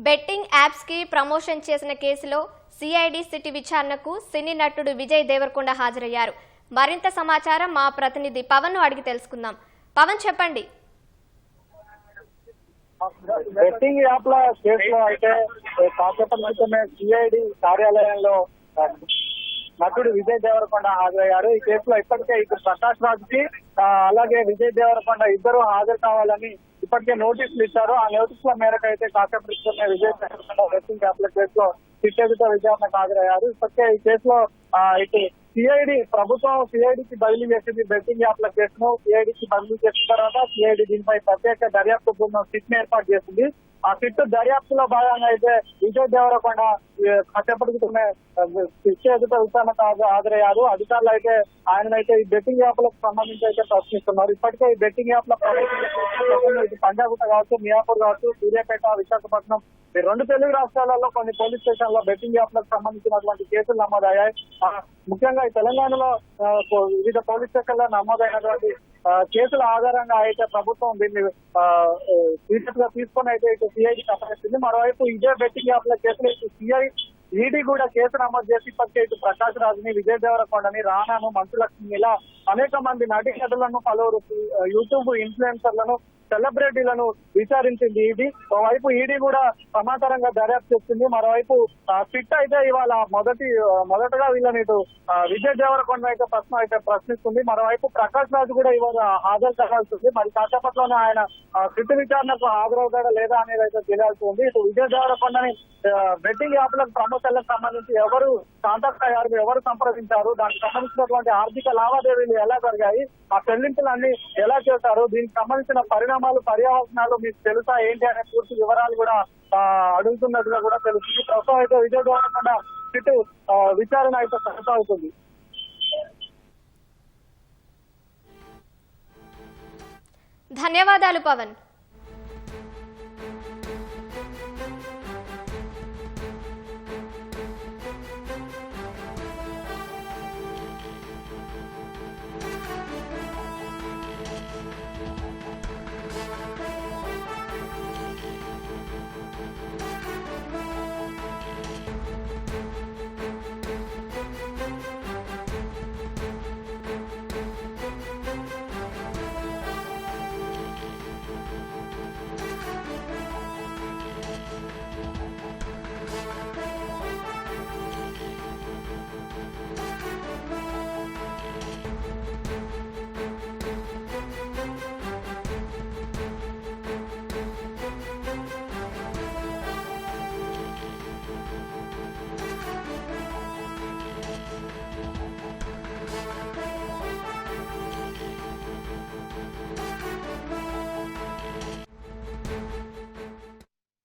Betting apps కి promotion చేసిన కేసులో సిఐడి సిటీ విచారణకు సినీ నటుడు విజయ్ దేవరకొండ హాజరయ్యారు. మరింత సమాచారం మా ప్రతినిధి పవన్ ను అడిగి తెలుసుకుందాం. పవన్ చెప్పండి. బెట్టింగ్ యాప్ల కేసులో అయితే కాసేపటి సిఐడి కార్యాలయంలో నటుడు విజయ్ దేవరకొండ హాజరయ్యారు. ఈ కేసులో ఇప్పటికే ఇటు ప్రకాష్ రాజ్ కి అలాగే విజయ్ దేవరకొండ ఇద్దరు హాజరు కావాలని ఇప్పటికే నోటీసులు ఇచ్చారు. ఆ నోటీసుల మేరకు అయితే కాసేపటి విజయ్ దేవరకొండ బెట్టింగ్ యాప్ల కేసులో చిట్టెదుట విచారణకు హాజరయ్యారు. ఇప్పటికే ఈ కేసులో ఇటు సిఐడి ప్రభుత్వం సిఐడికి బదిలీ చేసింది. బెట్టింగ్ యాప్ల కేసును సిఐడికి బదిలీ చేసిన తర్వాత సిఐడి దీనిపై ప్రత్యేక దర్యాప్తు బృందం సిట్ ను ఏర్పాటు చేసింది. ఆ సిట్ దర్యాప్తులో భాగంగా అయితే విజయ్ దేవరకొండ కాసేపటి క్రితమే ఎదుట విచారణకు హాజరయ్యారు. అధికారులు అయితే ఆయనైతే ఈ బెట్టింగ్ యాప్లకు సంబంధించి అయితే ప్రశ్నిస్తున్నారు. ఇప్పటికే ఈ బెట్టింగ్ యాప్ల ఇటు పంజాగుట్ట కావచ్చు, మియాపూర్ కావచ్చు, సూర్యాపేట, విశాఖపట్నం ఈ రెండు తెలుగు రాష్ట్రాలలో కొన్ని పోలీస్ స్టేషన్లో బెట్టింగ్ యాప్లకు సంబంధించినటువంటి కేసులు నమోదయ్యాయి. ముఖ్యంగా ఈ తెలంగాణలో వివిధ పోలీస్ స్టేషన్లో నమోదైనటువంటి కేసుల ఆధారంగా అయితే ప్రభుత్వం దీన్ని సీరియస్ గా తీసుకొని అయితే ఇటు సిఐడికి అప్పగించింది. మరోవైపు ఇదే బెట్టింగ్ యాప్ల కేసులు ఇటు ఈడీ కూడా కేసు నమోదు చేసి ఇప్పటికే ఇటు ప్రకాష్ రాజ్ని, విజయ్ దేవరకొండని, రానాను, మంచులక్ష్మి ఇలా అనేక మంది నటి నటులను, పలువురు యూట్యూబ్ ఇన్ఫ్లుయెన్సర్లను, సెలబ్రిటీలను విచారించింది ఈడీ. ఓవైపు ఈడీ కూడా సమాచారంగా దర్యాప్తు చేస్తుంది. మరోవైపు సిట్ అయితే ఇవాళ మొదటగా వీళ్ళని ఇటు విజయ్ దేవరకొండ అయితే ప్రశ్నిస్తుంది. మరోవైపు ప్రకాష్ రాజ్ కూడా ఇవాళ హాజరు కావాల్సి ఉంది. మరి కాసేపట్లోనే ఆయన సిట్ విచారణకు హాజరవుతాడా లేదా అనేది అయితే తెలియాల్సి ఉంది. ఇటు విజయ్ దేవరకొండని బెట్టింగ్ యాప్లకు ప్రమోషన్లకు సంబంధించి ఎవరు కాంటాక్ట్ అయ్యారు, ఎవరు సంప్రదించారు, దానికి సంబంధించినటువంటి ఆర్థిక లావాదేవీలు ఎలా జరిగాయి, ఆ చెల్లింపులన్నీ ఎలా చేశారు, దీనికి సంబంధించిన పరిణామాలు, పర్యవసనాలు మీకు తెలుసా ఏంటి అనే పూర్తి వివరాలు కూడా అడుగుతున్నట్టుగా కూడా తెలుస్తుంది. ప్రస్తుతం అయితే విజయ్ దేవరకొండ సిట్ విచారణ అయితే కొనసాగుతుంది. ధన్యవాదాలు పవన్.